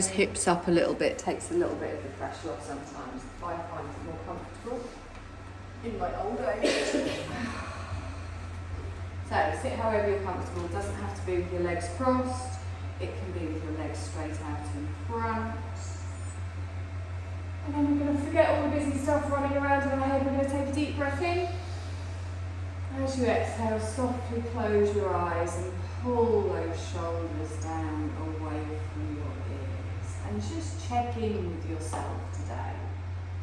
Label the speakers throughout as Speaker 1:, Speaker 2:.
Speaker 1: hips up a little bit, takes a little bit of the pressure off sometimes. I find it more comfortable in my old age. So sit however you're comfortable. It doesn't have to be with your legs crossed. It can be with your legs straight out in front. And then we're going to forget all the busy stuff running around in our head. We're going to take a deep breath in. As you exhale, softly close your eyes and pull those shoulders down away from your ears. And just check in with yourself today.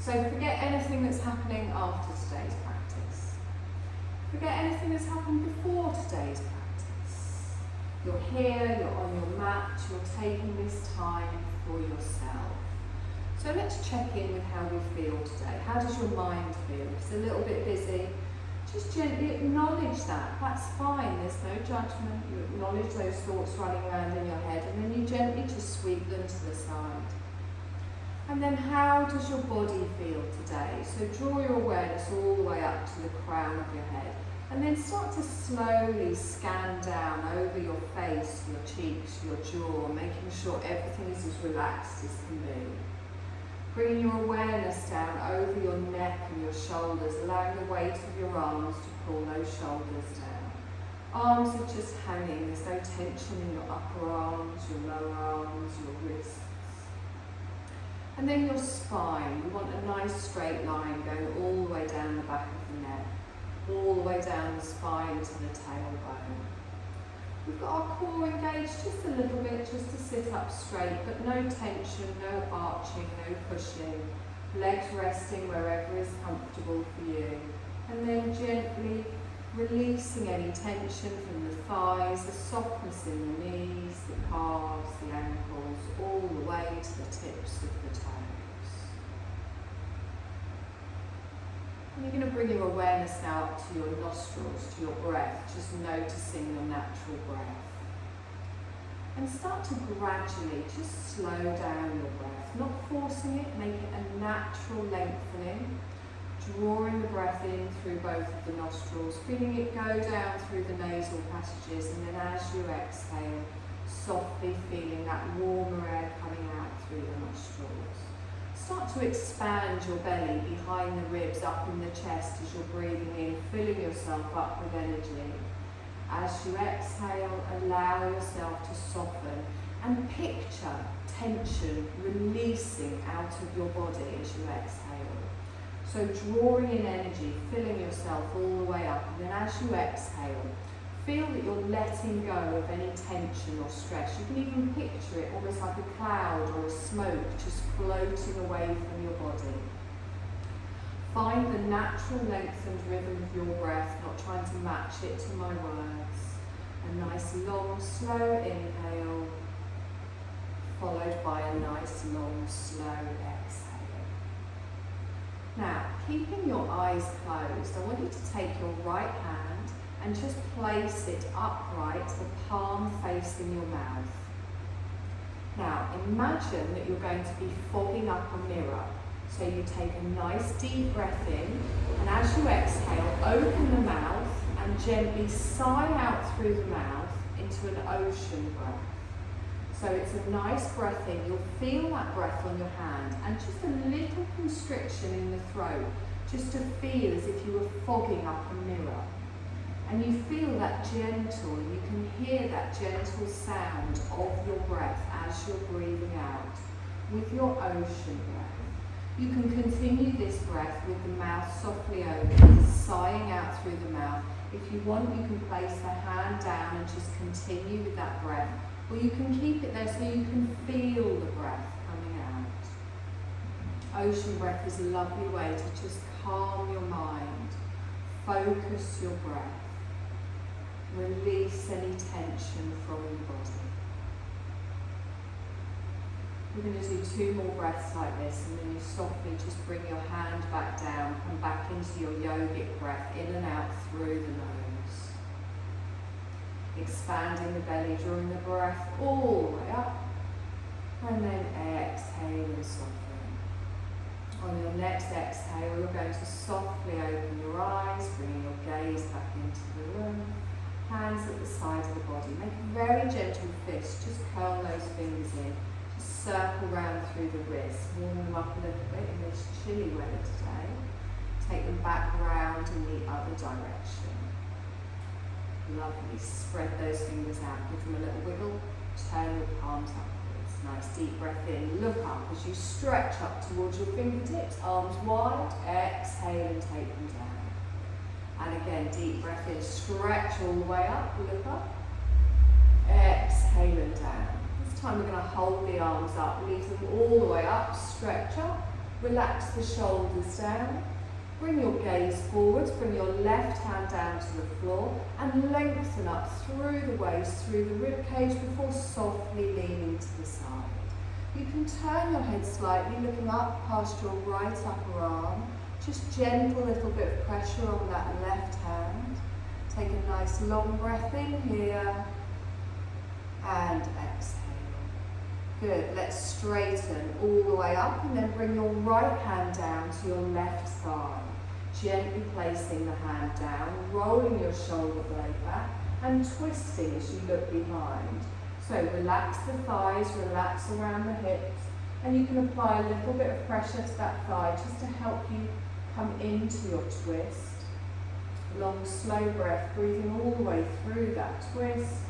Speaker 1: So forget anything that's happening after today's practice. Forget anything that's happened before today's practice. You're here, you're on your mat, you're taking this time for yourself. So let's check in with how we feel today. How does your mind feel? If it's a little bit busy, just gently acknowledge that. That's fine, there's no judgment. You acknowledge those thoughts running around in your head and then you gently just sweep them to the side. And then how does your body feel today? So draw your awareness all the way up to the crown of your head. And then start to slowly scan down over your face, your cheeks, your jaw, making sure everything is as relaxed as can be. Bringing your awareness down over your neck and your shoulders, allowing the weight of your arms to pull those shoulders down. Arms are just hanging, there's no tension in your upper arms, your lower arms, your wrists. And then your spine, we want a nice straight line going all the way down the back of the neck, all the way down the spine to the tailbone. We've got our core engaged just a little bit, just to sit up straight, but no tension, no arching, no pushing. Legs resting wherever is comfortable for you. And then gently releasing any tension from the thighs, the softness in the knees, the calves, the ankles, all the way to the tips of the toes. And you're going to bring your awareness now up to your nostrils, to your breath, just noticing your natural breath. And start to gradually just slow down your breath, not forcing it, make it a natural lengthening, drawing the breath in through both of the nostrils, feeling it go down through the nasal passages, and then as you exhale, softly feeling that warmer air coming out through the nostrils. Start to expand your belly behind the ribs, up in the chest as you're breathing in, filling yourself up with energy. As you exhale, allow yourself to soften and picture tension releasing out of your body as you exhale. So drawing in energy, filling yourself all the way up, and then as you exhale, feel that you're letting go of any tension or stress. You can even picture it almost like a cloud or a smoke just floating away from your body. Find the natural lengthened rhythm of your breath, not trying to match it to my words. A nice long slow inhale, followed by a nice long slow exhale. Now, keeping your eyes closed, I want you to take your right hand and just place it upright, the palm facing your mouth. Now, imagine that you're going to be fogging up a mirror. So you take a nice deep breath in, and as you exhale, open the mouth and gently sigh out through the mouth into an ocean breath. So it's a nice breath in. You'll feel that breath on your hand and just a little constriction in the throat, just to feel as if you were fogging up a mirror. And you feel that gentle, you can hear that gentle sound of your breath as you're breathing out with your ocean breath. You can continue this breath with the mouth softly open, sighing out through the mouth. If you want, you can place the hand down and just continue with that breath. Or you can keep it there so you can feel the breath coming out. Ocean breath is a lovely way to just calm your mind, focus your breath. Release any tension from your body. We're going to do 2 more breaths like this, and then you softly just bring your hand back down, come back into your yogic breath, in and out through the nose. Expanding the belly, drawing the breath all the way up, and then exhale and soften. On your next exhale, you're going to softly open your eyes, bringing your gaze back into the room. Hands at the side of the body. Make a very gentle fist. Just curl those fingers in. Just circle round through the wrists, warm them up a little bit in this chilly weather today. Take them back round in the other direction. Lovely, spread those fingers out, give them a little wiggle, turn your palms upwards. Nice deep breath in, look up as you stretch up towards your fingertips, arms wide, exhale and take them down. And again, deep breath in, stretch all the way up, look up, exhale and down. This time we're going to hold the arms up, leave them all the way up, stretch up, relax the shoulders down. Bring your gaze forwards, bring your left hand down to the floor and lengthen up through the waist, through the rib cage before softly leaning to the side. You can turn your head slightly, looking up past your right upper arm. Just gentle little bit of pressure on that left hand. Take a nice long breath in here and exhale. Good, let's straighten all the way up and then bring your right hand down to your left thigh. Gently placing the hand down, rolling your shoulder blade back and twisting as you look behind. So relax the thighs, relax around the hips, and you can apply a little bit of pressure to that thigh just to help you come into your twist. Long, slow breath, breathing all the way through that twist.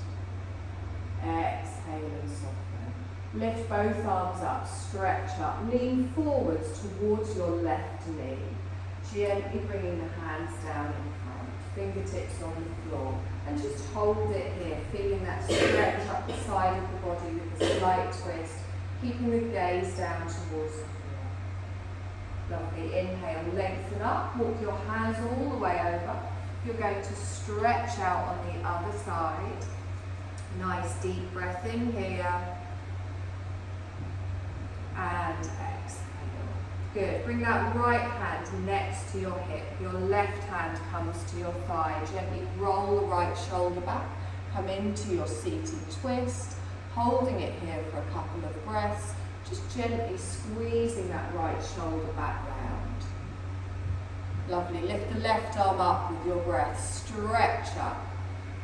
Speaker 1: Exhale and soften. Lift both arms up, stretch up, lean forwards towards your left knee. Gently bringing the hands down in front, fingertips on the floor, and just hold it here, feeling that stretch up the side of the body with a slight twist, keeping the gaze down towards the floor. Lovely, inhale, lengthen up, walk your hands all the way over. You're going to stretch out on the other side. Nice deep breath in here, and exhale. Good, bring that right hand next to your hip, your left hand comes to your thigh, gently roll the right shoulder back, come into your seated twist, holding it here for a couple of breaths, just gently squeezing that right shoulder back round. Lovely, lift the left arm up with your breath, stretch up,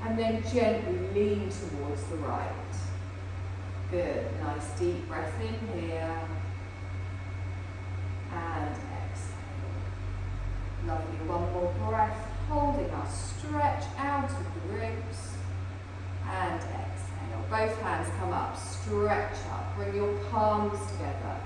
Speaker 1: and then gently lean towards the right. Good, nice deep breath in here. And exhale. Lovely, one more breath, holding us, stretch out of the ribs, and exhale. Both hands come up, stretch up, bring your palms together,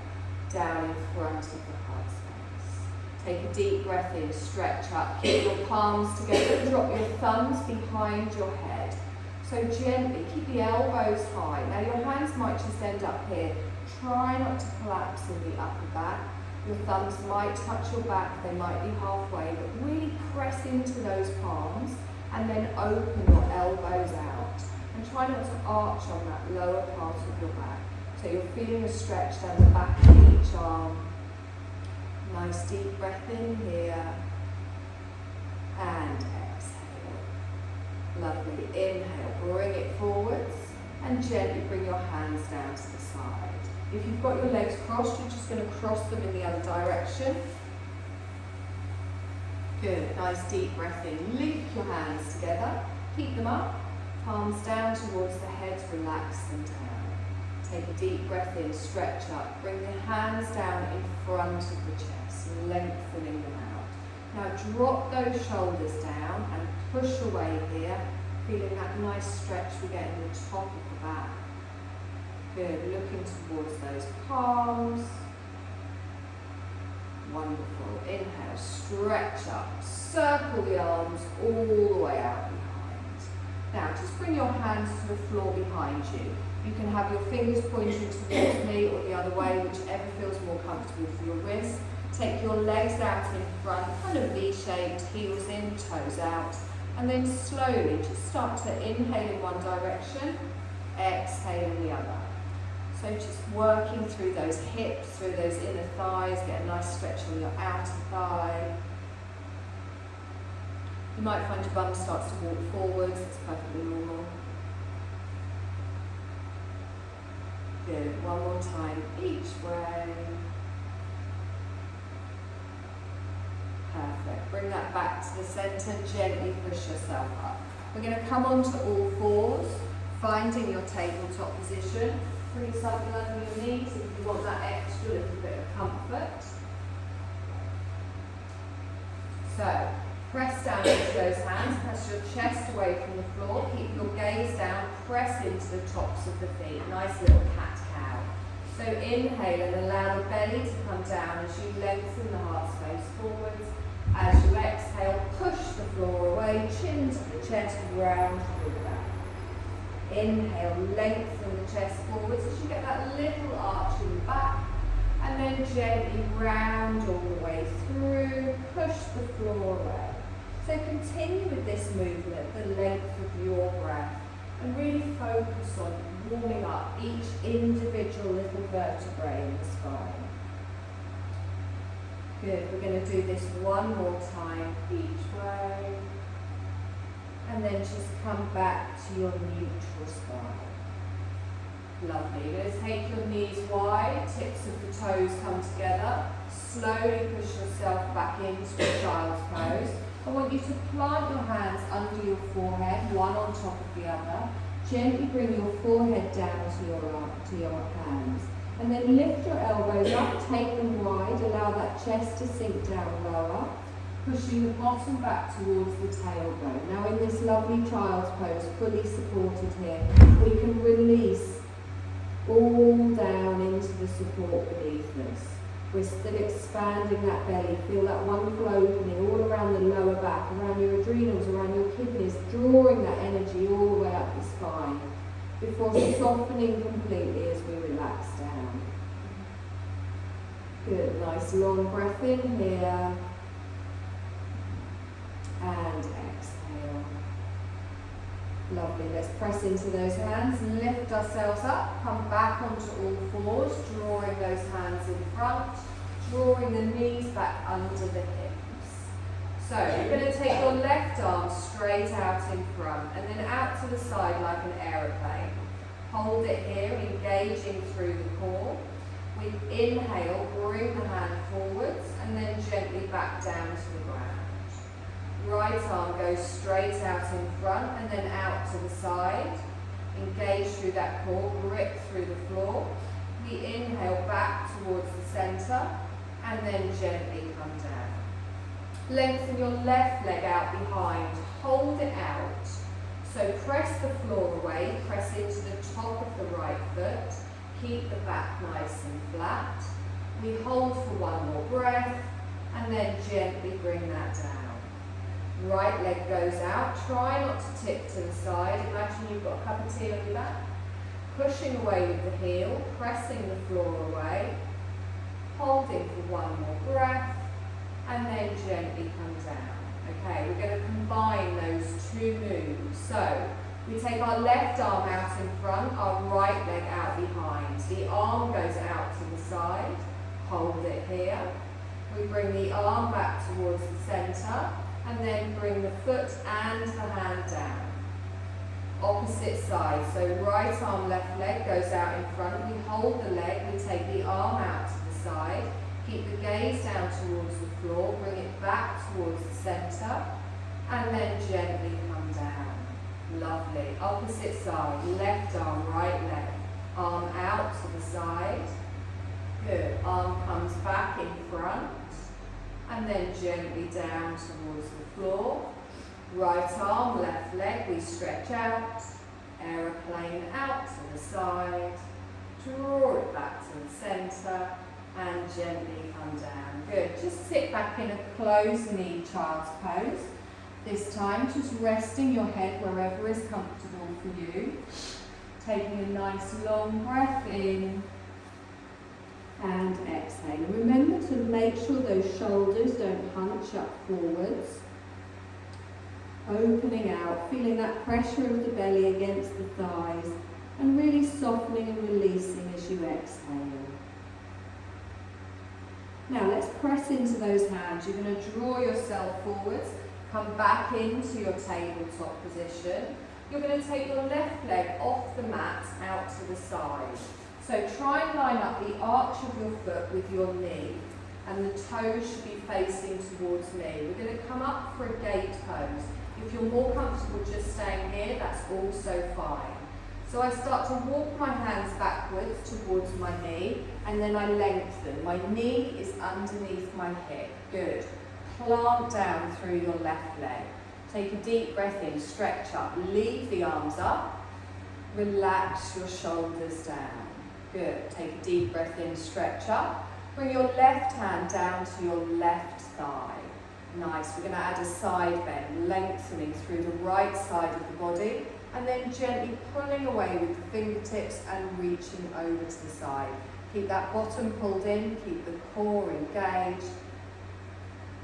Speaker 1: down in front of the heart space. Take a deep breath in, stretch up, keep your palms together, drop your thumbs behind your head. So gently, keep the elbows high. Now your hands might just end up here. Try not to collapse in the upper back. Your thumbs might touch your back, they might be halfway, but really press into those palms and then open your elbows out. And try not to arch on that lower part of your back. So you're feeling a stretch down the back of each arm. Nice deep breath in here. And exhale. Lovely. Inhale, bring it forwards and gently bring your hands down to the side. If you've got your legs crossed, you're just going to cross them in the other direction. Good, nice deep breath in. Link your hands together, keep them up, palms down towards the head, relax them down. Take a deep breath in, stretch up, bring the hands down in front of the chest, lengthening them out. Now drop those shoulders down and push away here, feeling that nice stretch we get in the top of the back. Good, looking towards those palms. Wonderful. Inhale, stretch up, circle the arms all the way out behind. Now just bring your hands to the floor behind you. You can have your fingers pointing towards me or the other way, whichever feels more comfortable for your wrists. Take your legs out in front, kind of V-shaped, heels in, toes out. And then slowly just start to inhale in one direction, exhale in the other. So just working through those hips, through those inner thighs, get a nice stretch on your outer thigh. You might find your bum starts to walk forwards, it's perfectly normal. Good, one more time each way. Perfect, bring that back to the centre, gently push yourself up. We're going to come onto all fours, finding your tabletop position. Bring something under your knees if you want that extra little bit of comfort. So, press down into those hands, press your chest away from the floor, keep your gaze down, press into the tops of the feet. Nice little cat-cow. So inhale and allow the belly to come down as you lengthen the heart space forwards. As you exhale, push the floor away, chin to the chest, round through the back. Inhale, lengthen the chest forwards as you get that little arch in the back. And then gently round all the way through, push the floor away. So continue with this movement, the length of your breath, and really focus on warming up each individual little vertebrae in the spine. Good, we're going to do this one more time each way. And then just come back to your neutral spine. Lovely. You're going to take your knees wide, tips of the toes come together. Slowly push yourself back into a child's pose. I want you to plant your hands under your forehead, one on top of the other. Gently bring your forehead down to your hands. And then lift your elbows up, take them wide, allow that chest to sink down lower. Pushing the bottom back towards the tailbone. Now in this lovely child's pose, fully supported here, we can release all down into the support beneath us. We're still expanding that belly. Feel that wonderful opening all around the lower back, around your adrenals, around your kidneys, drawing that energy all the way up the spine before softening completely as we relax down. Good, nice long breath in here. And exhale. Lovely, let's press into those hands and lift ourselves up, come back onto all fours, drawing those hands in front, drawing the knees back under the hips. So you're going to take your left arm straight out in front and then out to the side like an aeroplane. Hold it here, engaging through the core. We inhale, bring the hand forwards and then gently back down to the ground. Right arm goes straight out in front and then out to the side. Engage through that core, grip through the floor. We inhale back towards the centre and then gently come down. Lengthen your left leg out behind, hold it out. So press the floor away, press into the top of the right foot. Keep the back nice and flat. We hold for one more breath and then gently bring that down. Right leg goes out, try not to tip to the side, imagine you've got a cup of tea on your back. Pushing away with the heel, pressing the floor away, holding for one more breath, and then gently come down. Okay, we're going to combine those two moves. So, we take our left arm out in front, our right leg out behind. The arm goes out to the side, hold it here. We bring the arm back towards the centre, and then bring the foot and the hand down. Opposite side, so right arm, left leg goes out in front. We hold the leg, we take the arm out to the side. Keep the gaze down towards the floor, bring it back towards the centre, and then gently come down. Lovely. Opposite side, left arm, right leg. Arm out to the side. Good. Arm comes back in front. And then gently down towards the floor. Right arm, left leg, we stretch out. Aeroplane out to the side. Draw it back to the centre and gently come down. Good. Just sit back in a closed knee child's pose. This time just resting your head wherever is comfortable for you. Taking a nice long breath in. And exhale. And remember to make sure those shoulders don't hunch up forwards. Opening out, feeling that pressure of the belly against the thighs and really softening and releasing as you exhale. Now let's press into those hands. You're going to draw yourself forwards, come back into your tabletop position. You're going to take your left leg off the mat out to the side. So try and line up the arch of your foot with your knee and the toes should be facing towards me. We're going to come up for a gate pose. If you're more comfortable just staying here, that's also fine. So I start to walk my hands backwards towards my knee, and then I lengthen. My knee is underneath my hip. Good. Plant down through your left leg. Take a deep breath in, stretch up, leave the arms up, relax your shoulders down. Good. Take a deep breath in, stretch up. Bring your left hand down to your left thigh. Nice. We're going to add a side bend, lengthening through the right side of the body, and then gently pulling away with the fingertips and reaching over to the side. Keep that bottom pulled in, keep the core engaged.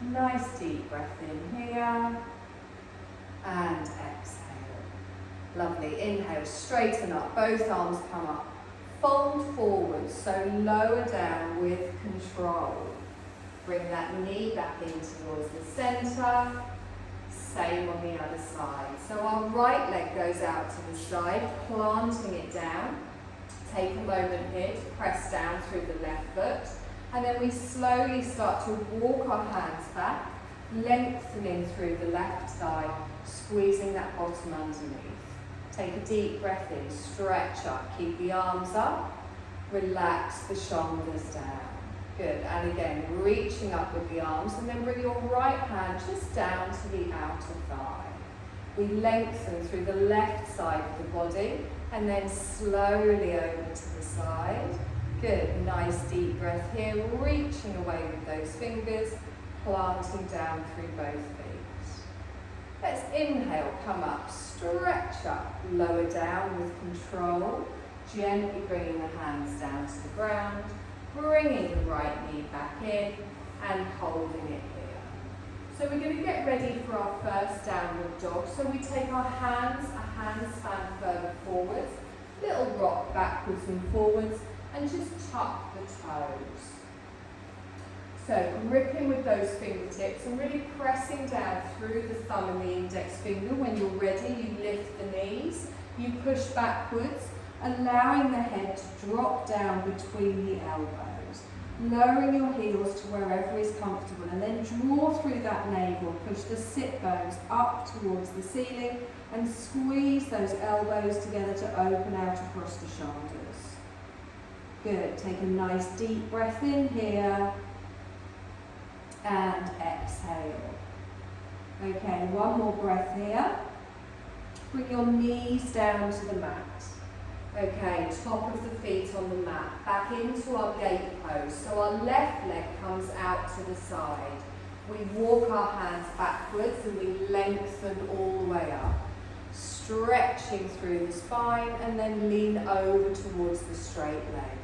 Speaker 1: Nice deep breath in here, and exhale. Lovely. Inhale, straighten up, both arms come up. Fold forward, so lower down with control. Bring that knee back in towards the centre. Same on the other side. So our right leg goes out to the side, planting it down. Take a moment here to press down through the left foot. And then we slowly start to walk our hands back, lengthening through the left thigh, squeezing that bottom underneath. Take a deep breath in, stretch up, keep the arms up, relax the shoulders down. Good, and again, reaching up with the arms, and then bring your right hand just down to the outer thigh. We lengthen through the left side of the body, and then slowly over to the side. Good, nice deep breath here, reaching away with those fingers, planting down through both feet. Let's inhale, come up, stretch up, lower down with control, gently bringing the hands down to the ground, bringing the right knee back in and holding it here. So we're going to get ready for our first downward dog. So we take our hands, a handstand further forwards, little rock backwards and forwards, and just tuck the toes. So gripping with those fingertips and really pressing down through the thumb and the index finger. When you're ready, you lift the knees, you push backwards, allowing the head to drop down between the elbows, lowering your heels to wherever is comfortable, and then draw through that navel, push the sit bones up towards the ceiling, and squeeze those elbows together to open out across the shoulders. Good, take a nice deep breath in here, and exhale. Okay, one more breath here. Bring your knees down to the mat. Okay, top of the feet on the mat, back into our gate pose. So our left leg comes out to the side. We walk our hands backwards and we lengthen all the way up. Stretching through the spine and then lean over towards the straight leg.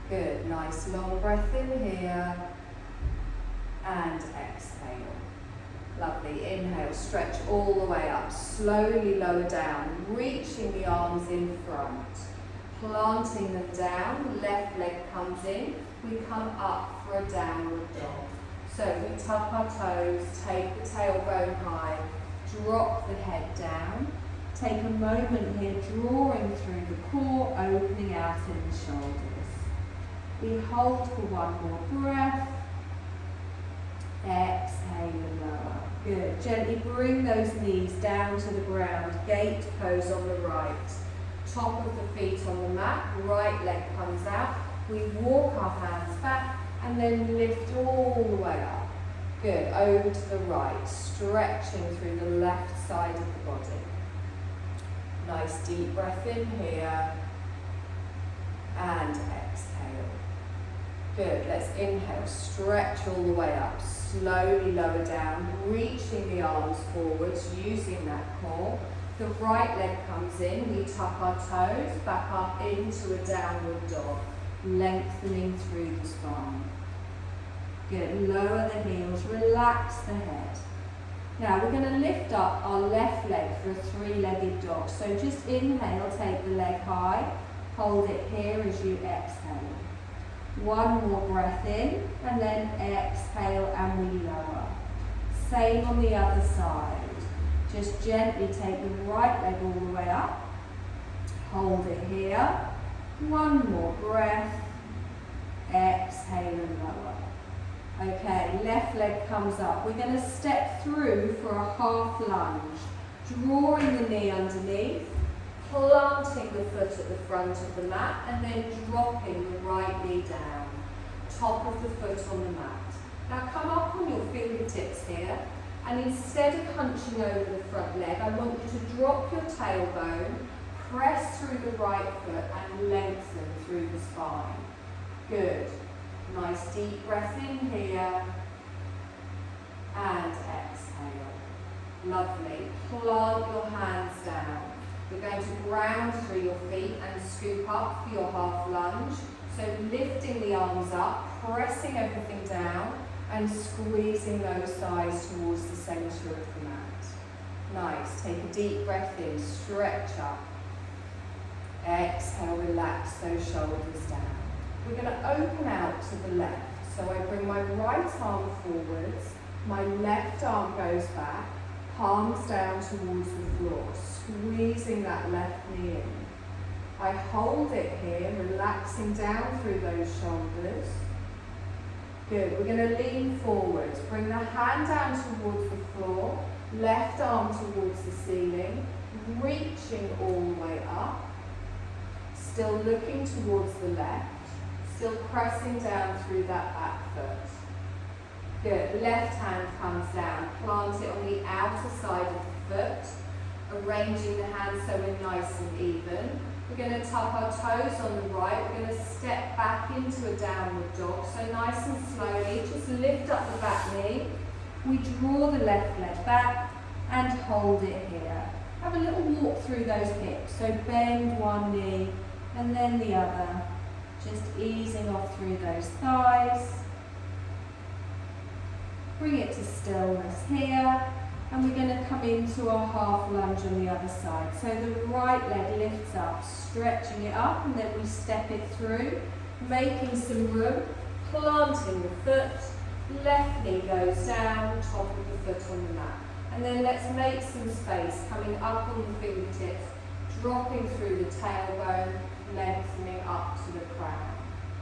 Speaker 1: Good, nice long breath in here and exhale. Lovely, inhale, stretch all the way up, slowly lower down, reaching the arms in front, planting them down, left leg comes in, we come up for a downward dog. So we tuck our toes, take the tailbone high, drop the head down, take a moment here, drawing through the core, opening out in the shoulders. We hold for one more breath, exhale and lower. Good. Gently bring those knees down to the ground. Gate pose on the right. Top of the feet on the mat. Right leg comes out. We walk our hands back and then lift all the way up. Good. Over to the right. Stretching through the left side of the body. Nice deep breath in here. And exhale. Good. Let's inhale. Stretch all the way up. Slowly lower down, reaching the arms forwards, using that core. The right leg comes in, we tuck our toes back up into a downward dog, lengthening through the spine. Good, lower the heels, relax the head. Now we're going to lift up our left leg for a three-legged dog. So just inhale, take the leg high, hold it here as you exhale. One more breath in, and then exhale and we lower. Same on the other side. Just gently take the right leg all the way up. Hold it here. One more breath. Exhale and lower. Okay, left leg comes up. We're going to step through for a half lunge. Drawing the knee underneath,
Speaker 2: planting the foot at the front of the mat and then dropping the right knee down, top of the foot on the mat. Now come up on your fingertips here, and instead of hunching over the front leg, I want you to drop your tailbone, press through the right foot and lengthen through the spine. Good. Nice deep breath in here and exhale. Lovely. Plant your hands down. You're going to ground through your feet and scoop up for your half lunge. So lifting the arms up, pressing everything down and squeezing those thighs towards the centre of the mat. Nice. Take a deep breath in, stretch up. Exhale, relax those shoulders down. We're going to open out to the left. So I bring my right arm forwards, my left arm goes back, palms down towards the floor, squeezing that left knee in. I hold it here, relaxing down through those shoulders. Good, we're going to lean forwards, bring the hand down towards the floor, left arm towards the ceiling, reaching all the way up, still looking towards the left, still pressing down through that back foot. Good, left hand comes down, plant it on the outer side of the foot, arranging the hands so we're nice and even. We're going to tuck our toes on the right, we're going to step back into a downward dog, so nice and slowly, just lift up the back knee. We draw the left leg back and hold it here. Have a little walk through those hips, so bend one knee and then the other, just easing off through those thighs. Bring it to stillness here, and we're going to come into our half lunge on the other side. So the right leg lifts up, stretching it up, and then we step it through, making some room, planting the foot, left knee goes down, top of the foot on the mat. And then let's make some space, coming up on the fingertips, dropping through the tailbone, lengthening up to the crown.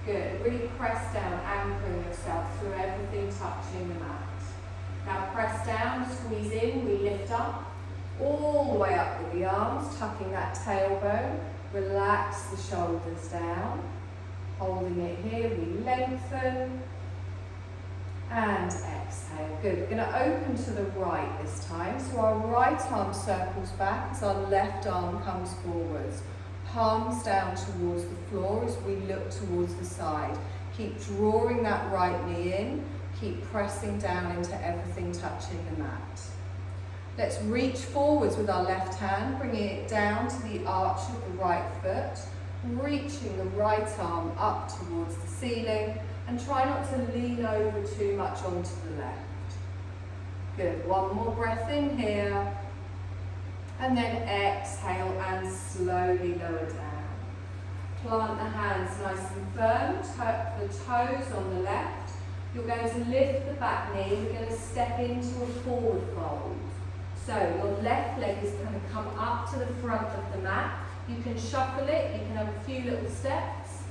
Speaker 2: Good, really press down, anchoring yourself through everything touching the mat. Now press down, squeeze in, we lift up, all the way up with the arms, tucking that tailbone, relax the shoulders down, holding it here, we lengthen, and exhale. Good, we're going to open to the right this time, so our right arm circles back as our left arm comes forwards. Palms down towards the floor as we look towards the side. Keep drawing that right knee in. Keep pressing down into everything touching the mat. Let's reach forwards with our left hand, bringing it down to the arch of the right foot, reaching the right arm up towards the ceiling, and try not to lean over too much onto the left. Good, one more breath in here. And then exhale and slowly lower down. Plant the hands nice and firm, tuck the toes on the left. You're going to lift the back knee, we're going to step into a forward fold. So your left leg is going to come up to the front of the mat. You can shuffle it, you can have a few little steps,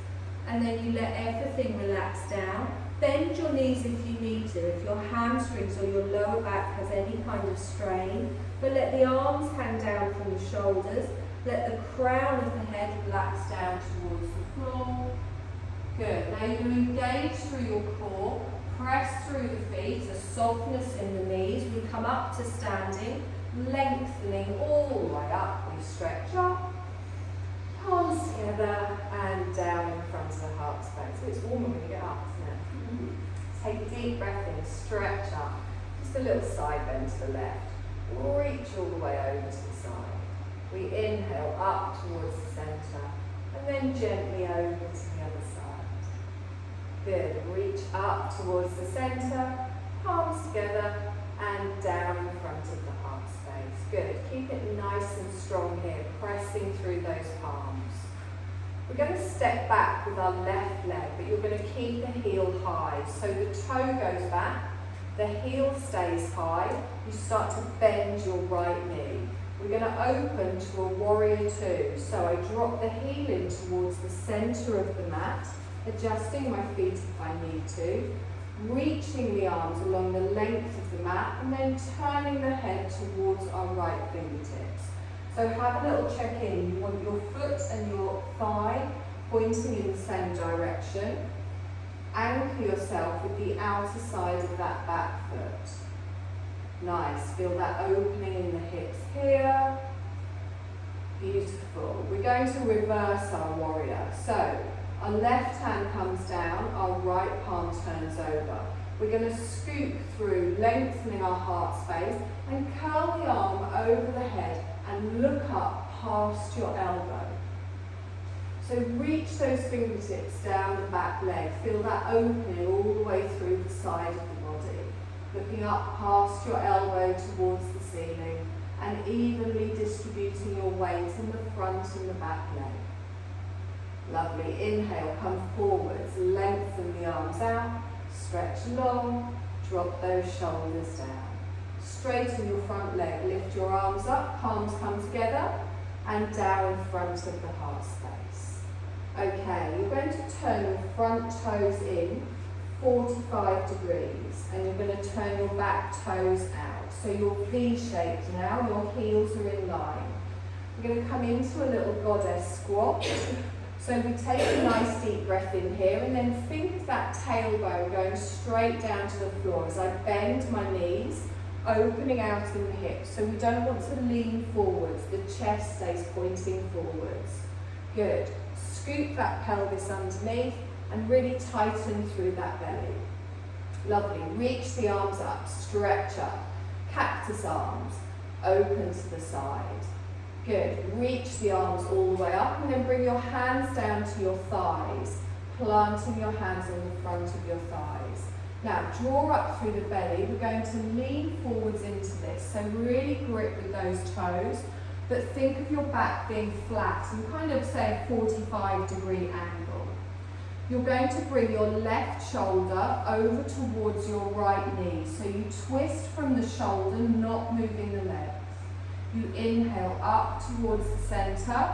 Speaker 2: and then you let everything relax down. Bend your knees if you need to, if your hamstrings or your lower back has any kind of strain. But let the arms hang down from the shoulders. Let the crown of the head relax down towards the floor. Good. Now you're going to engage through your core. Press through the feet, a softness in the knees. We come up to standing, lengthening all the way up. We stretch up. Palms together and down in front of the heart space. So it's warmer when you get up, isn't it? Take a deep breath in, stretch up. Just a little side bend to the left. Reach all the way over to the side. We inhale up towards the centre and then gently over to the other side. Good. Reach up towards the centre, palms together and down in front of the heart space. Good. Keep it nice and strong here, pressing through those palms. We're going to step back with our left leg, but you're going to keep the heel high. So the toe goes back, the heel stays high. You start to bend your right knee. We're going to open to a warrior two. So I drop the heel in towards the centre of the mat, adjusting my feet if I need to, reaching the arms along the length of the mat, and then turning the head towards our right fingertips. So have a little check-in. You want your foot and your thigh pointing in the same direction. Anchor yourself with the outer side of that back foot. Nice. Feel that opening in the hips here. Beautiful. We're going to reverse our warrior. So our left hand comes down, our right palm turns over. We're going to scoop through, lengthening our heart space, and curl the arm over the head and look up past your elbow. So reach those fingertips down the back leg. Feel that opening all the way through the side of the body. Looking up past your elbow towards the ceiling and evenly distributing your weight in the front and the back leg. Lovely. Inhale, come forwards, lengthen the arms out, stretch long, drop those shoulders down. Straighten your front leg, lift your arms up, palms come together and down in front of the heart space. Okay, you're going to turn your front toes in 45 degrees and you're going to turn your back toes out. So you're V-shaped now, your heels are in line. We're going to come into a little goddess squat. So we take a nice deep breath in here and then think of that tailbone going straight down to the floor as I bend my knees, opening out in the hips. So we don't want to lean forwards, the chest stays pointing forwards. Good. Scoop that pelvis underneath and really tighten through that belly. Lovely. Reach the arms up, stretch up. Cactus arms, open to the side. Good. Reach the arms all the way up and then bring your hands down to your thighs, planting your hands on the front of your thighs. Now draw up through the belly. We're going to lean forwards into this. So really grip with those toes, but think of your back being flat and kind of say a 45-degree angle. You're going to bring your left shoulder over towards your right knee. So you twist from the shoulder, not moving the legs. You inhale up towards the center,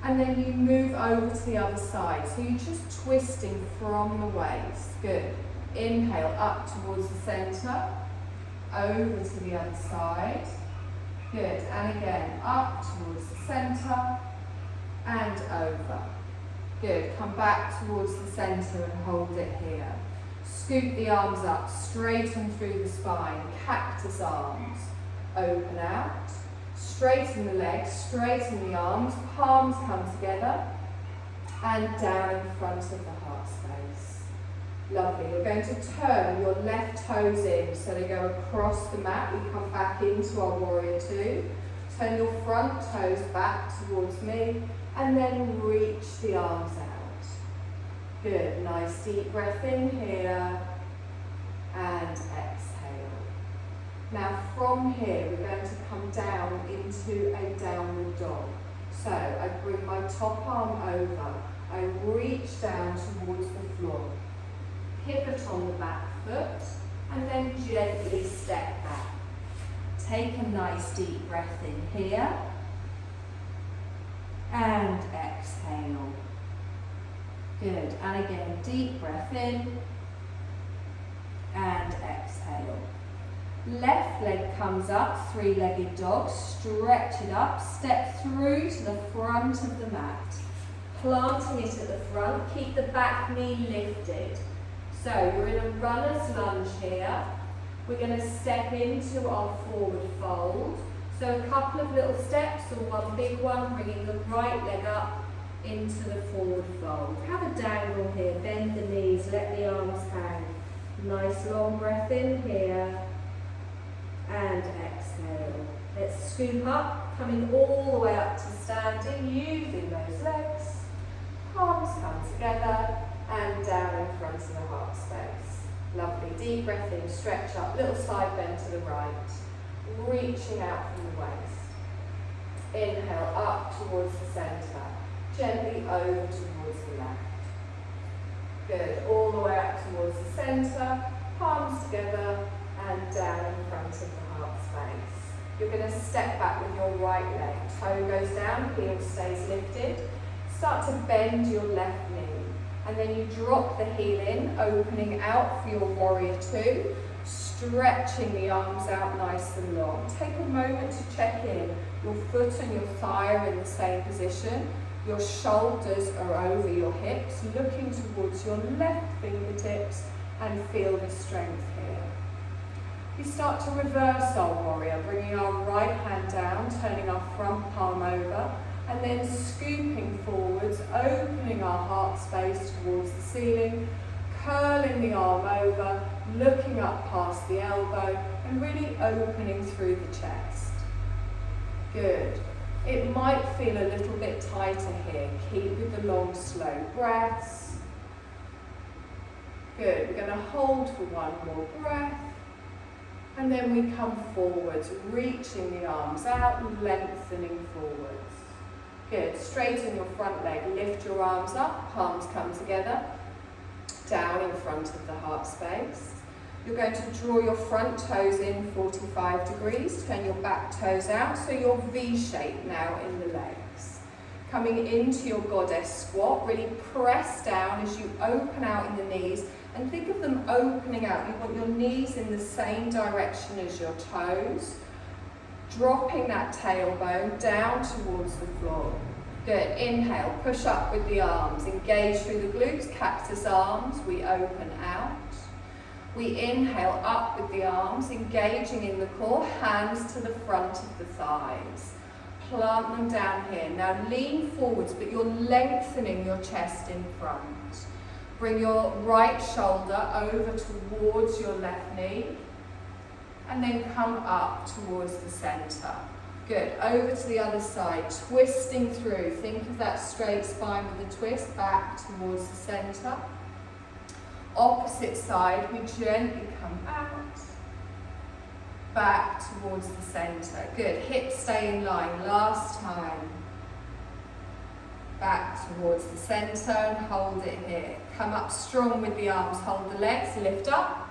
Speaker 2: and then you move over to the other side. So you're just twisting from the waist. Good. Inhale up towards the center, over to the other side. Good. And again, up towards the center, and over. Good. Come back towards the center and hold it here. Scoop the arms up, straighten through the spine. Cactus arms. Open out. Straighten the legs, straighten the arms, palms come together and down in front of the heart space. Lovely. You're going to turn your left toes in so they go across the mat. We come back into our warrior two. Turn your front toes back towards me and then reach the arms out. Good. Nice deep breath in here and exhale. Now from here we're going to come down into a downward dog. So I bring my top arm over, I reach down towards the floor, pivot on the back foot and then gently step back. Take a nice deep breath in here and exhale. Good, and again deep breath in and exhale. Left leg comes up, three-legged dog, stretch it up, step through to the front of the mat. Planting it at the front, keep the back knee lifted. So you're in a runner's lunge here. We're going to step into our forward fold. So a couple of little steps or one big one, bringing the right leg up into the forward fold. Have a dangle here, bend the knees, let the arms hang. Nice long breath in here. And exhale. Let's scoop up, coming all the way up to standing, using those legs. Palms come together and down in front of the heart space. Lovely. Deep breath in, stretch up, little side bend to the right. Reaching out from the waist. Inhale up towards the center. Gently over towards the left. Good. All the way up towards the center. Palms together and down in front of the heart space. You're going to step back with your right leg. Toe goes down, heel stays lifted. Start to bend your left knee. And then you drop the heel in, opening out for your warrior two, stretching the arms out nice and long. Take a moment to check in. Your foot and your thigh are in the same position. Your shoulders are over your hips, looking towards your left fingertips, and feel the strength here. We start to reverse our warrior, bringing our right hand down, turning our front palm over, and then scooping forwards, opening our heart space towards the ceiling, curling the arm over, looking up past the elbow, and really opening through the chest. Good. It might feel a little bit tighter here. Keep with the long, slow breaths. Good. We're going to hold for one more breath. And then we come forwards, reaching the arms out, lengthening forwards. Good. Straighten your front leg, lift your arms up, palms come together, down in front of the heart space. You're going to draw your front toes in 45 degrees, turn your back toes out, so you're V-shaped now in the legs. Coming into your goddess squat, really press down as you open out in the knees, and think of them opening out. You want your knees in the same direction as your toes, dropping that tailbone down towards the floor. Good. Inhale, push up with the arms, engage through the glutes, cactus arms, we open out. We inhale up with the arms, engaging in the core, hands to the front of the thighs. Plant them down here. Now lean forwards, but you're lengthening your chest in front. Bring your right shoulder over towards your left knee, and then come up towards the center. Good. Over to the other side, twisting through. Think of that straight spine with a twist back towards the center. Opposite side, we gently come out, back towards the center. Good. Hips stay in line. Last time. Back towards the center and hold it here. Come up strong with the arms. Hold the legs. Lift up.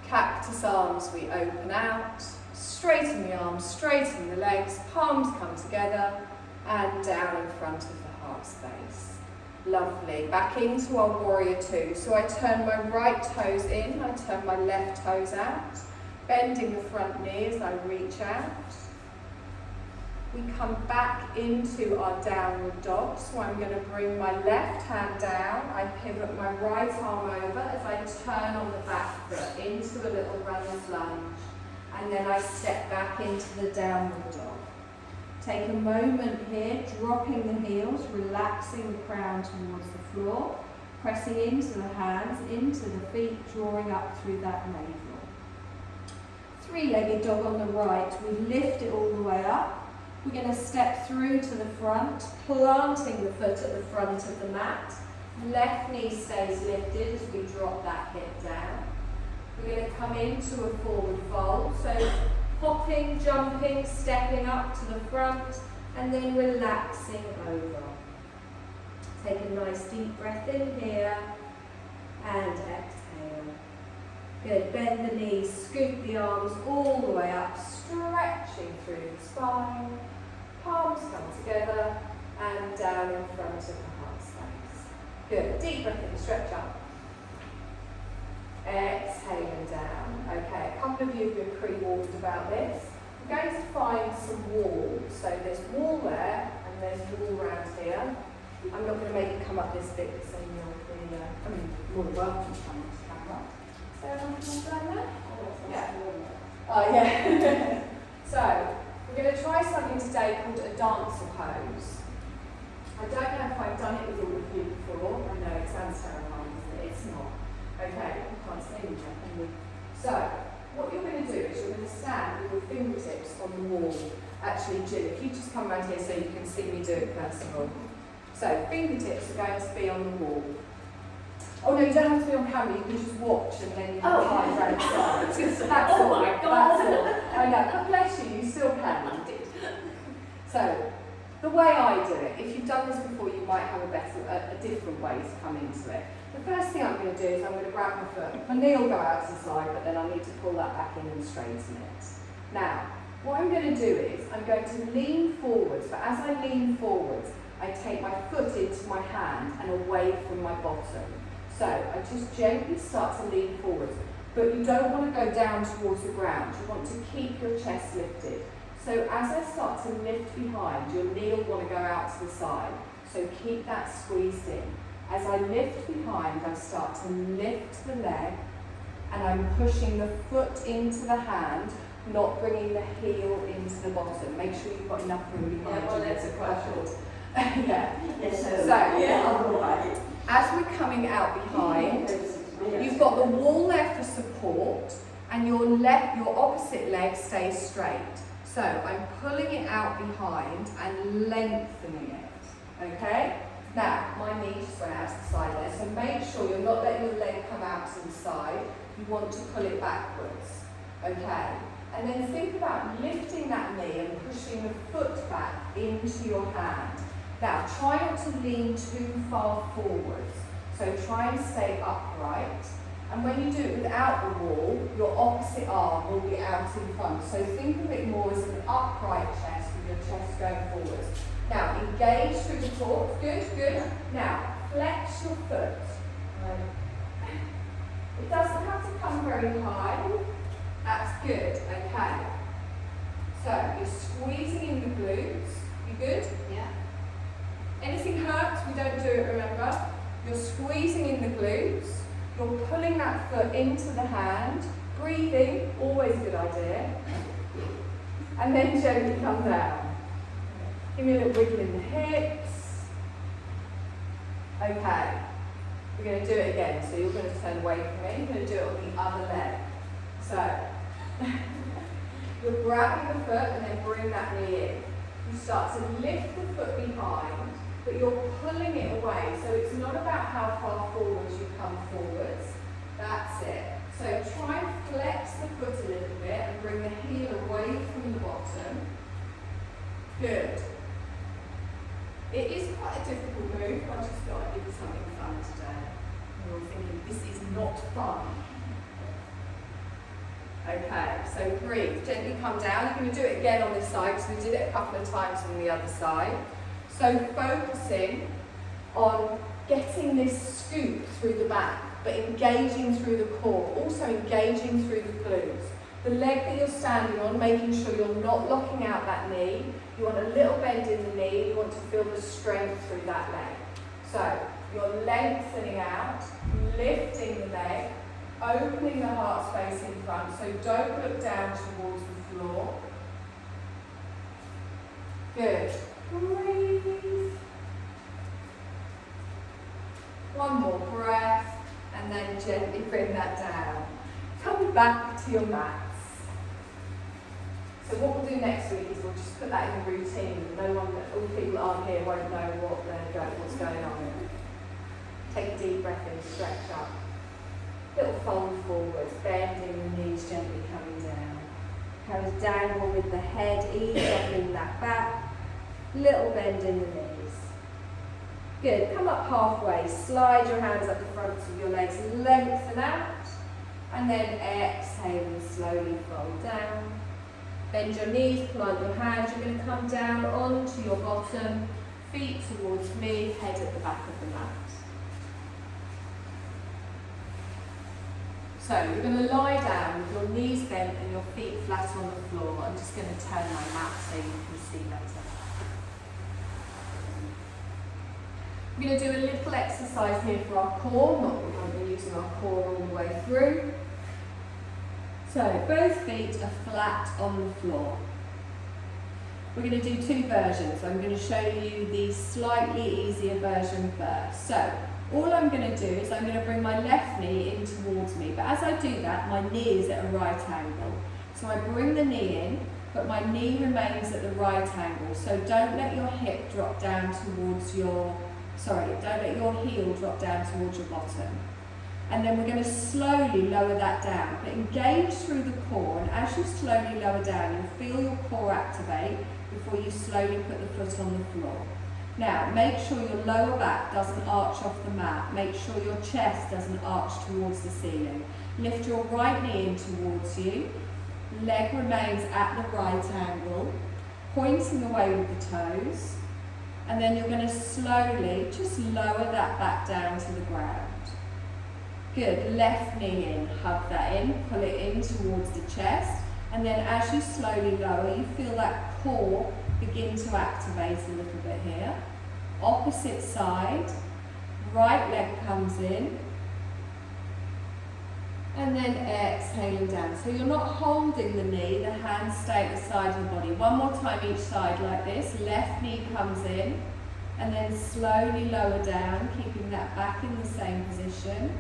Speaker 2: Cactus arms, we open out. Straighten the arms, straighten the legs. Palms come together and down in front of the heart space. Lovely. Back into our warrior two. So I turn my right toes in, I turn my left toes out, bending the front knee as I reach out. We come back into our downward dog. So I'm going to bring my left hand down. I pivot my right arm over as I turn on the back foot into a little runner's lunge. And then I step back into the downward dog. Take a moment here, dropping the heels, relaxing the crown towards the floor, pressing into the hands, into the feet, drawing up through that navel. Three-legged dog on the right, we lift it all the way up. We're going to step through to the front, planting the foot at the front of the mat. Left knee stays lifted as we drop that hip down. We're going to come into a forward fold, so hopping, jumping, stepping up to the front, and then relaxing over. Take a nice deep breath in here, and exhale. Good, bend the knees, scoop the arms all the way up, stretching through the spine. Palms come together, and down in front of the heart space. Good, deep breath in, stretch up. Exhaling down. Okay, a couple of you have been pre-warned about this. We're going to find some wall. So there's wall there, and there's wall around here. I'm not going to make it come up this bit because then you're more than welcome to come to camera. Is there anything down there? Yeah. Oh, yeah. So, we're going to try something today called a dancer pose. I don't know if I've done it with all of you before. I know it sounds terrifying, isn't it? It's not. Okay, I can't say anything, can we? So, what you're going to do is you're going to stand with your fingertips on the wall. Actually, Jill, if you just come around here so you can see me do it first of all. So, fingertips are going to be on the wall. Oh no, you don't have to be on camera, you can just watch and then you can find around the sides. That's all.
Speaker 3: My God.
Speaker 2: That's all. I know, but bless you still can. So, the way I do it, if you've done this before, you might have a different way to come into it. The first thing I'm going to do is I'm going to grab my foot. My knee will go out to the side, but then I need to pull that back in and straighten it. Now, what I'm going to do is I'm going to lean forwards, but as I lean forwards, I take my foot into my hand and away from my bottom. So I just gently start to lean forward, but you don't want to go down towards the ground. You want to keep your chest lifted. So as I start to lift behind, your knee will want to go out to the side. So keep that squeezed in. As I lift behind, I start to lift the leg, and I'm pushing the foot into the hand, not bringing the heel into the bottom. Make sure you've got enough room behind you.
Speaker 1: That's quite short.
Speaker 2: Yeah. So, as we're coming out behind, you've got the wall there for support, and your opposite leg stays straight. So I'm pulling it out behind and lengthening it. Okay? Now, my knee just went out to the side there, so make sure you're not letting your leg come out to the side. You want to pull it backwards. Okay? And then think about lifting that knee and pushing the foot back into your hand. Now, try not to lean too far forwards. So try and stay upright. And when you do it without the wall, your opposite arm will be out in front. So think of it more as an upright chest with your chest going forwards. Now, engage through the core. Good, good. Now, flex your foot. It doesn't have to come very high. That's good, okay. So, you're squeezing in the glutes. You good?
Speaker 1: Yeah.
Speaker 2: Anything hurts, we don't do it, remember? You're squeezing in the glutes. You're pulling that foot into the hand. Breathing, always a good idea. And then gently come down. Give me a little wiggle in the hips. Okay. We're going to do it again. So you're going to turn away from me. You're going to do it on the other leg. So, you're grabbing the foot and then bring that knee in. You start to lift the foot behind, but you're pulling it away. So it's not about how far forwards you come forwards. That's it. So try and flex the foot a little bit and bring the heel away from the bottom. Good. It is quite a difficult move. I just thought I'd give you something fun today. You're all thinking, this is not fun. Okay, so breathe. Gently come down. You're going to do it again on this side because we did it a couple of times on the other side. So focusing on getting this scoop through the back, but engaging through the core, also engaging through the glutes. The leg that you're standing on, making sure you're not locking out that knee. You want a little bend in the knee. You want to feel the strength through that leg. So you're lengthening out, lifting the leg, opening the heart space in front. So don't look down towards the floor. Good. Breathe. One more breath, and then gently bring that down. Come back to your mats. So what we'll do next week is we'll just put that in the routine. All the people that aren't here won't know what's going on. Take a deep breath in, stretch up. Little fold forwards, bending the knees, gently coming down. Carries downward with the head, ease up in that back. Little bend in the knees. Good, come up halfway, slide your hands up the fronts of your legs, lengthen out, and then exhale and slowly fold down. Bend your knees, pull out your hands, you're going to come down onto your bottom, feet towards me, head at the back of the mat. So you're going to lie down with your knees bent and your feet flat on the floor. I'm just going to turn my mat so you can see better. We're going to do a little exercise here for our core, not that we haven't been using our core all the way through. So both feet are flat on the floor. We're going to do two versions. I'm going to show you the slightly easier version first. So all I'm going to do is I'm going to bring my left knee in towards me, but as I do that, my knee is at a right angle. So I bring the knee in, but my knee remains at the right angle. So don't let your hip drop down towards your, don't let your heel drop down towards your bottom. And then we're going to slowly lower that down, but engage through the core, and as you slowly lower down, you'll feel your core activate before you slowly put the foot on the floor. Now, make sure your lower back doesn't arch off the mat. Make sure your chest doesn't arch towards the ceiling. Lift your right knee in towards you. Leg remains at the right angle, pointing away with the toes. And then you're going to slowly just lower that back down to the ground. Good, left knee in, hug that in, pull it in towards the chest. And then as you slowly lower, you feel that core begin to activate a little bit here. Opposite side, right leg comes in. And then exhaling down. So you're not holding the knee, the hands stay at the side of the body. One more time each side like this. Left knee comes in. And then slowly lower down, keeping that back in the same position.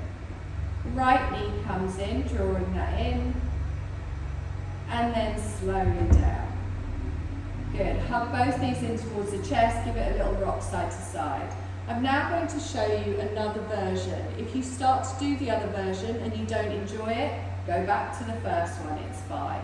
Speaker 2: Right knee comes in, drawing that in. And then slowly down. Good. Hug both knees in towards the chest, give it a little rock side to side. I'm now going to show you another version. If you start to do the other version and you don't enjoy it, go back to the first one, it's fine.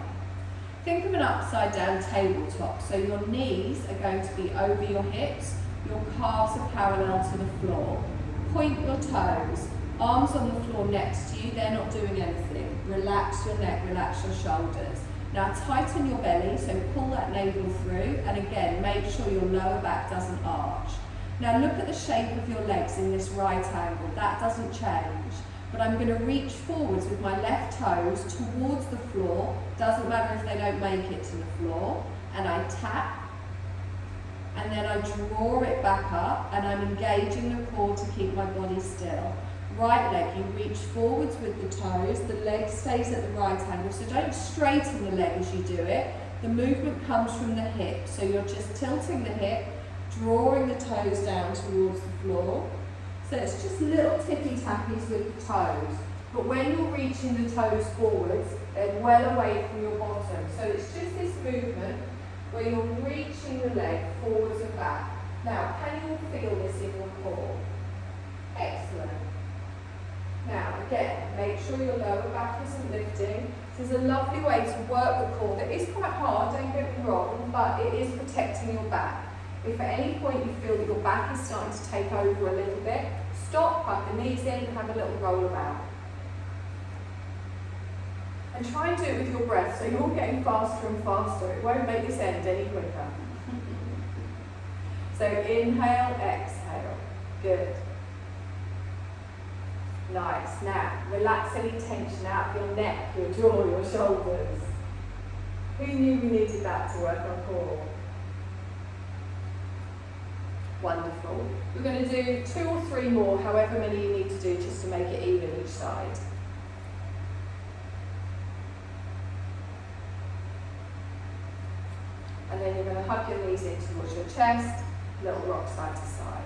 Speaker 2: Think of an upside down tabletop. So your knees are going to be over your hips, your calves are parallel to the floor. Point your toes, arms on the floor next to you, they're not doing anything. Relax your neck, relax your shoulders. Now tighten your belly, so pull that navel through, and again, make sure your lower back doesn't arch. Now look at the shape of your legs in this right angle, that doesn't change. But I'm going to reach forwards with my left toes towards the floor, doesn't matter if they don't make it to the floor, and I tap, and then I draw it back up, and I'm engaging the core to keep my body still. Right leg, you reach forwards with the toes, the leg stays at the right angle, so don't straighten the leg as you do it. The movement comes from the hip, so you're just tilting the hip, drawing the toes down towards the floor. So it's just little tippy-tappies with the toes. But when you're reaching the toes forwards, they're well away from your bottom. So it's just this movement where you're reaching the leg forwards and back. Now, can you all feel this in your core? Excellent. Now, again, make sure your lower back isn't lifting. This is a lovely way to work the core. That is quite hard, don't get me wrong, but it is protecting your back. If at any point you feel that your back is starting to take over a little bit, stop, hug the knees in, and have a little roll about. And try and do it with your breath, so you're getting faster and faster. It won't make this end any quicker. So inhale, exhale. Good. Nice. Now, relax any tension out of your neck, your jaw, your shoulders. Who knew we needed that to work on core? Wonderful. We're going to do 2 or 3 more, however many you need to do, just to make it even each side. And then you're going to hug your knees in towards your chest, little rock side to side.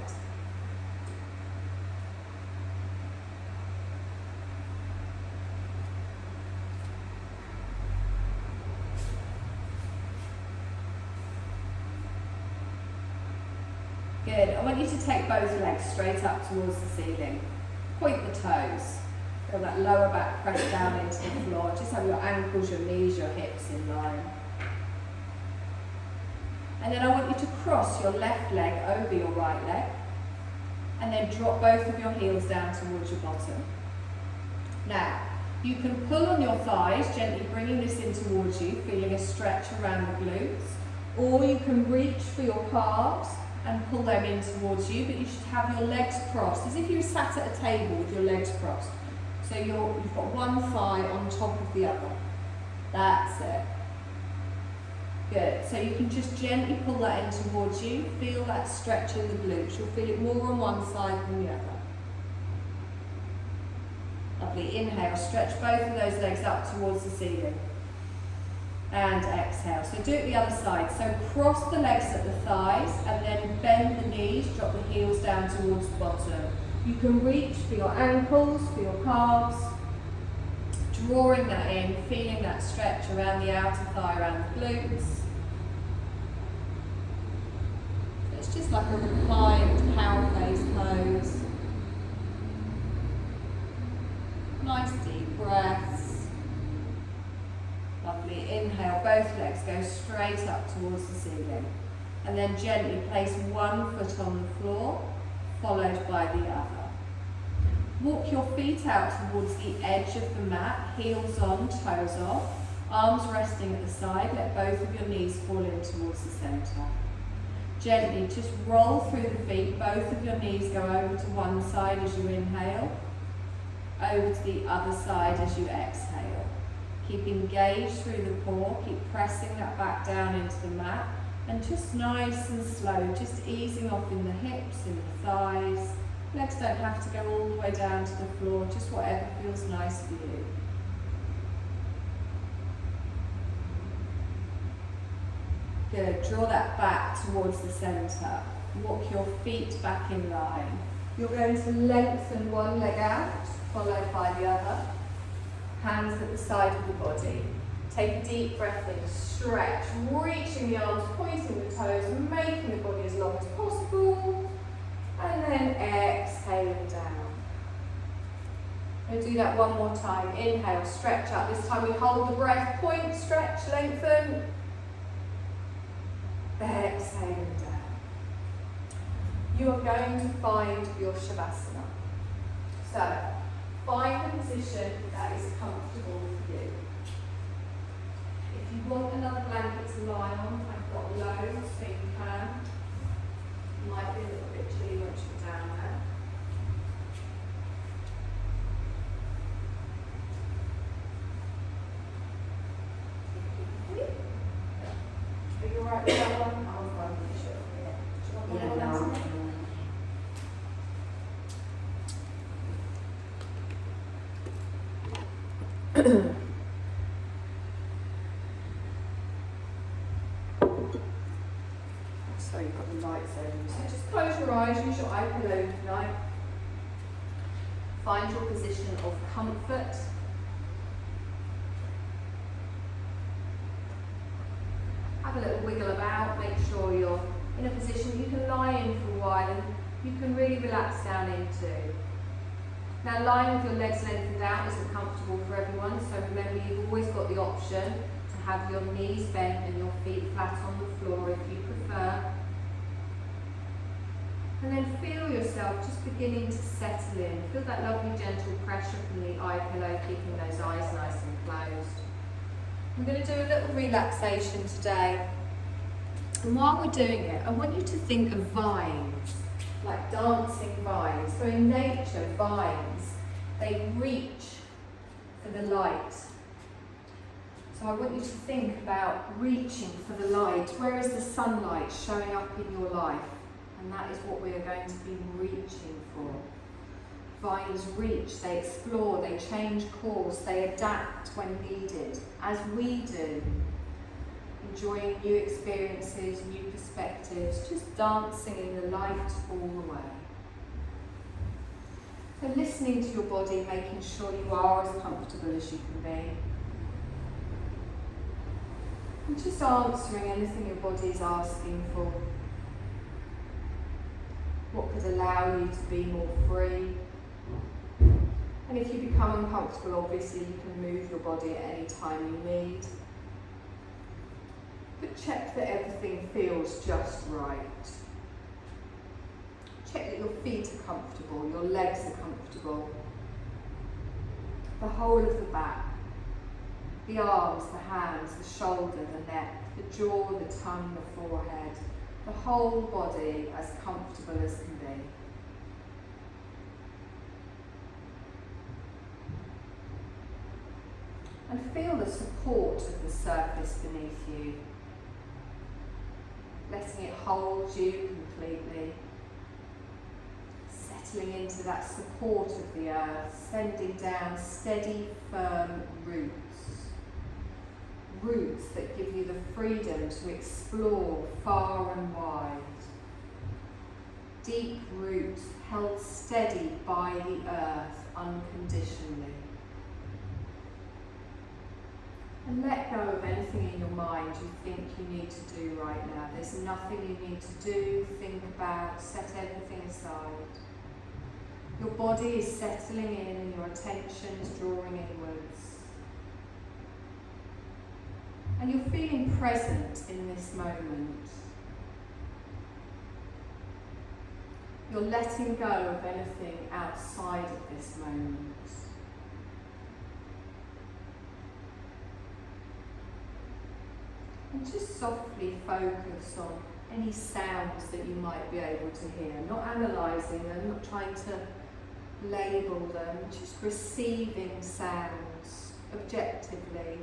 Speaker 2: Good. I want you to take both legs straight up towards the ceiling. Point the toes. Feel that lower back press down into the floor. Just have your ankles, your knees, your hips in line. And then I want you to cross your left leg over your right leg. And then drop both of your heels down towards your bottom. Now, you can pull on your thighs, gently bringing this in towards you, feeling a stretch around the glutes. Or you can reach for your calves and pull them in towards you, but you should have your legs crossed, as if you sat at a table with your legs crossed. So you've got one thigh on top of the other. That's it. Good. So you can just gently pull that in towards you. Feel that stretch in the glutes. You'll feel it more on one side than the other. Lovely. Inhale. Stretch both of those legs up towards the ceiling. And exhale. So do it the other side. So cross the legs at the thighs and then bend the knees, drop the heels down towards the bottom. You can reach for your ankles, for your calves, drawing that in, feeling that stretch around the outer thigh, around the glutes. So it's just like a reclined cow face pose. Nice deep breaths. Lovely. Inhale, both legs go straight up towards the ceiling. And then gently place one foot on the floor, followed by the other. Walk your feet out towards the edge of the mat, heels on, toes off, arms resting at the side, let both of your knees fall in towards the centre. Gently just roll through the feet, both of your knees go over to one side as you inhale, over to the other side as you exhale. Keep engaged through the core, keep pressing that back down into the mat, and just nice and slow, just easing off in the hips, in the thighs. Legs don't have to go all the way down to the floor, just whatever feels nice for you. Good, draw that back towards the centre. Walk your feet back in line. You're going to lengthen one leg out, followed by the other. Hands at the side of the body. Take a deep breath in, stretch, reaching the arms, pointing the toes, making the body as long as possible. And then exhaling down. We'll do that one more time. Inhale, stretch up. This time we hold the breath, point, stretch, lengthen. Exhaling down. You are going to find your Shavasana. So, find a position that is comfortable for you. If you want another blanket to lie on, I've got loads so you can. It might be a little bit chilly once you're down there. Are you alright with that one? I'm fine with it. Do you want one more? So you've got the lights on. So just close your eyes, use your eye pillow tonight. Find your position of comfort. Have a little wiggle about, make sure you're in a position you can lie in for a while and you can really relax down into. Now lying with your legs lengthened out isn't comfortable for everyone, so remember you've always got the option to have your knees bent and your feet flat on the floor if you prefer. And then feel yourself just beginning to settle in. Feel that lovely gentle pressure from the eye pillow, keeping those eyes nice and closed. I'm going to do a little relaxation today. And while we're doing it, I want you to think of vines, like dancing vines. So in nature, vines, they reach for the light. So I want you to think about reaching for the light. Where is the sunlight showing up in your life? And that is what we are going to be reaching for. Vines reach, they explore, they change course, they adapt when needed, as we do. Enjoying new experiences, new perspectives, just dancing in the light all the way. So listening to your body, making sure you are as comfortable as you can be. And just answering anything your body is asking for. What could allow you to be more free? And if you become uncomfortable, obviously you can move your body at any time you need. But check that everything feels just right. Check that your feet are comfortable, your legs are comfortable. The whole of the back, the arms, the hands, the shoulder, the neck, the jaw, the tongue, the forehead. The whole body as comfortable as can be. And feel the support of the surface beneath you, letting it hold you completely, settling into that support of the earth, sending down steady, firm roots. Roots that give you the freedom to explore far and wide. Deep roots held steady by the earth unconditionally. And let go of anything in your mind you think you need to do right now. There's nothing you need to do, think about, set everything aside. Your body is settling in and your attention is drawing inwards. And you're feeling present in this moment. You're letting go of anything outside of this moment. And just softly focus on
Speaker 1: any sounds that you might be able to hear. Not analysing them, not trying to label them, just receiving sounds objectively.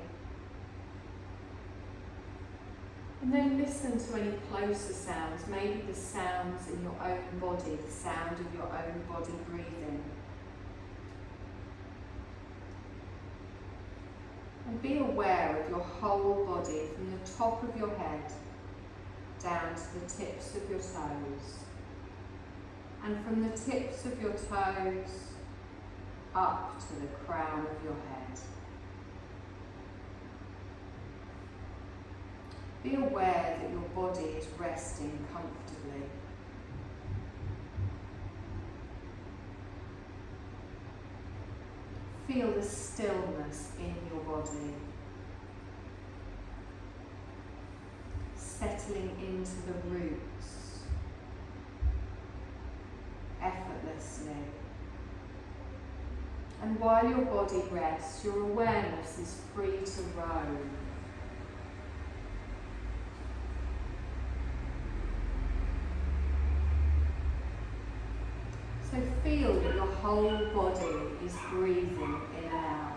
Speaker 1: And then listen to any closer sounds, maybe the sounds in your own body, the sound of your own body breathing. And be aware of your whole body from the top of your head down to the tips of your toes. And from the tips of your toes up to the crown of your head. Be aware that your body is resting comfortably. Feel the stillness in your body, settling into the roots effortlessly. And while your body rests, your awareness is free to roam. So feel that your whole body is breathing in and out.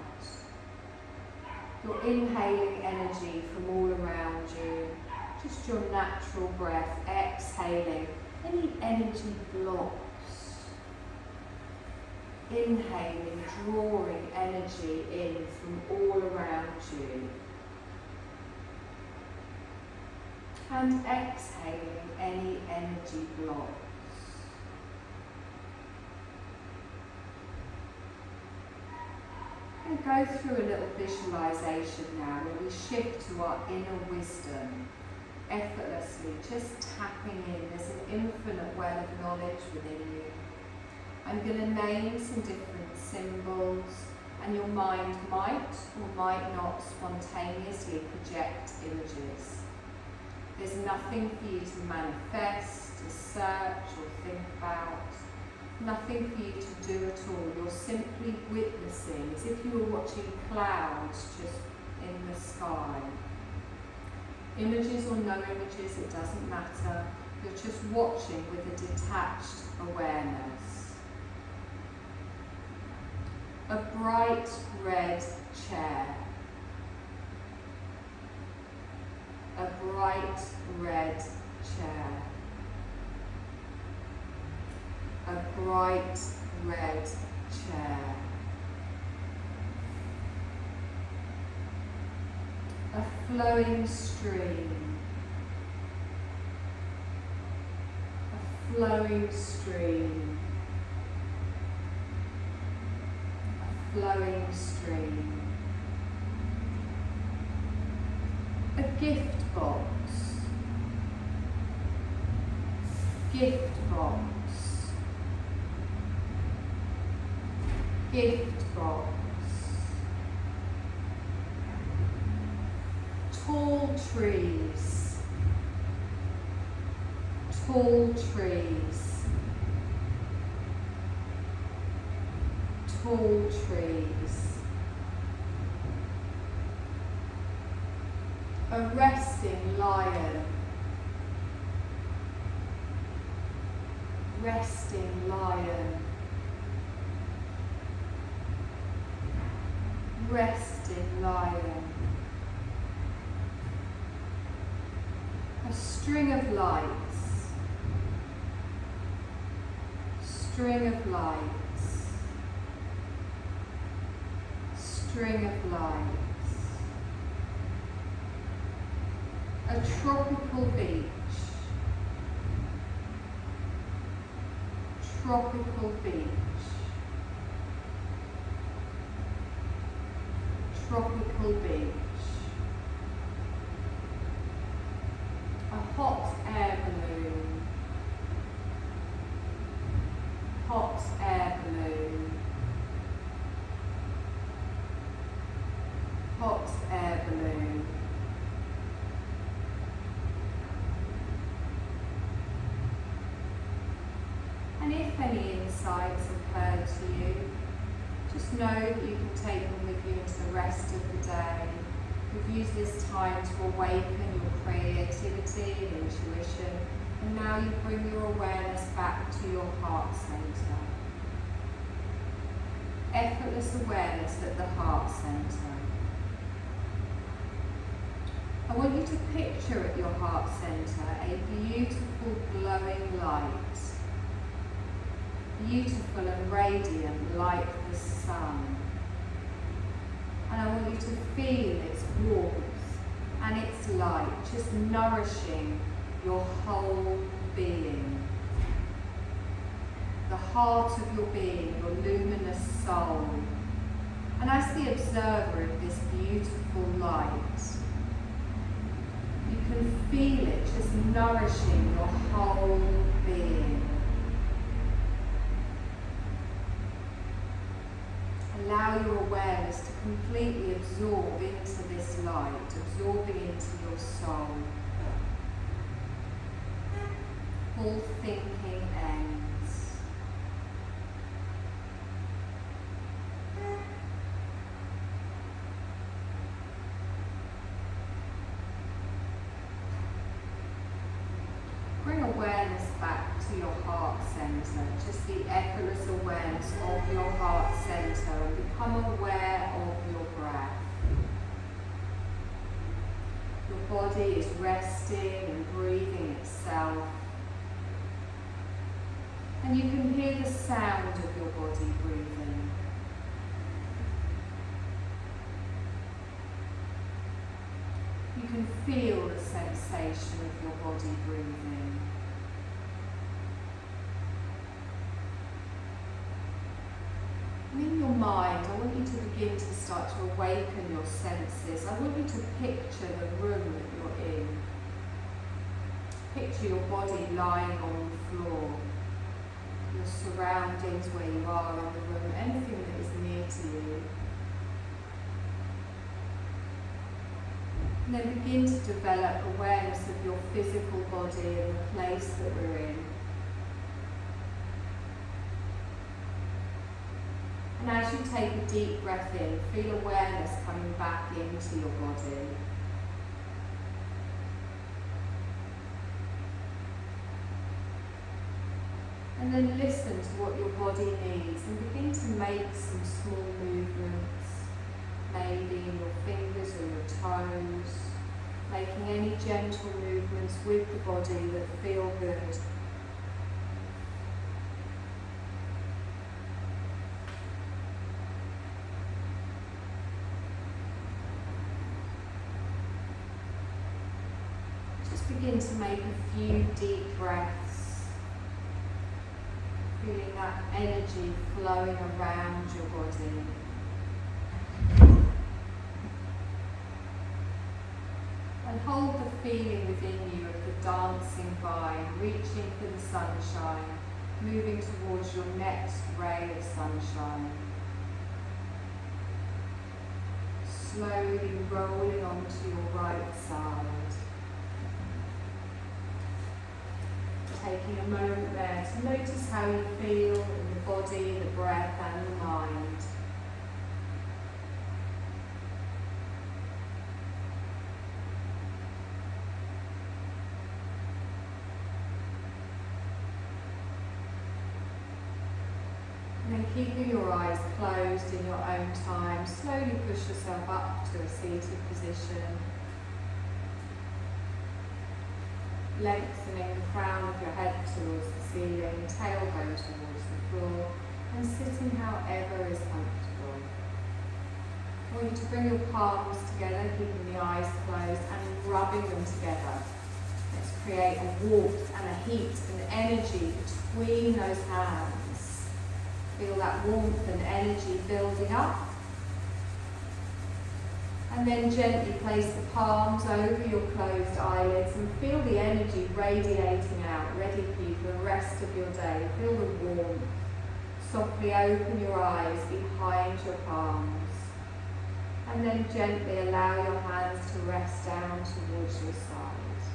Speaker 1: You're inhaling energy from all around you, just your natural breath, exhaling any energy blocks. Inhaling, drawing energy in from all around you. And exhaling any energy blocks. And go through a little visualization now where we shift to our inner wisdom, effortlessly, just tapping in. There's an infinite well of knowledge within you. I'm going to name some different symbols, and your mind might or might not spontaneously project images. There's nothing for you to manifest, to search or think about. Nothing for you to do at all. You're simply witnessing, as if you were watching clouds just in the sky. Images or no images, it doesn't matter. You're just watching with a detached awareness. A bright red chair. A bright red chair. A bright red chair. A flowing stream. A flowing stream. A flowing stream. A gift box. Gift box. Gift box. Tall trees. Tall trees. Tall trees. A resting lion. Resting lion. Resting lion. A string of lights. String of lights. String of lights. A tropical beach. Tropical beach. Tropical beach. A hot air balloon. Hot air balloon. Hot air balloon. And if any insights occur to you, just know that you can take them with you into the rest of the day.
Speaker 2: We've used this time to awaken your creativity and intuition, and now you bring your awareness back to your heart center. Effortless awareness at the heart center. I want you to picture at your heart center a beautiful glowing light. Beautiful and radiant like the sun. And I want you to feel its warmth and its light just nourishing your whole being. The heart of your being, your luminous soul. And as the observer of this beautiful light, you can feel it just nourishing your whole being. Allow your awareness to completely absorb into this light, absorbing into your soul. All thinking ends. Bring awareness back to your heart center, just the effortless awareness of your heart center, and become aware of your breath. Your body is resting and breathing itself. And you can hear the sound of your body breathing. You can feel the sensation of your body breathing. And in your mind, I want you to begin to start to awaken your senses. I want you to picture the room that you're in. Picture your body lying on the floor, your surroundings where you are in the room, anything that is near to you. And then begin to develop awareness of your physical body and the place that we're in. And as you take a deep breath in, feel awareness coming back into your body. And then listen to what your body needs and begin to make some small movements, maybe in your fingers or your toes, making any gentle movements with the body that feel good. Just begin to make a few deep breaths, feeling that energy flowing around your body. And hold the feeling within you of the dancing vine, reaching for the sunshine, moving towards your next ray of sunshine. Slowly rolling onto your right side. Taking a moment there to notice how you feel in the body, the breath and the mind. And then keeping your eyes closed in your own time, slowly push yourself up to a seated position. Lengthening the crown of your head towards the ceiling, tailbone towards the floor, and sitting however is comfortable. I want you to bring your palms together, keeping the eyes closed, and rubbing them together. Let's create a warmth and a heat and energy between those hands. Feel that warmth and energy building up. And then gently place the palms over your closed eyelids and feel the energy radiating out, ready for you for the rest of your day. Feel the warmth. Softly open your eyes behind your palms. And then gently allow your hands to rest down towards your sides.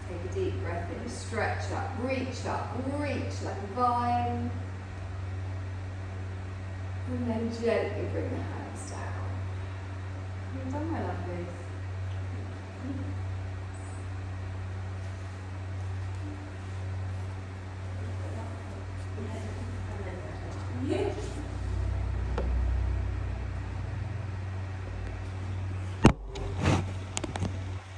Speaker 2: Take a deep breath in, stretch up, reach like a vine. And then gently bring the hands down.
Speaker 1: You've done my lovelies.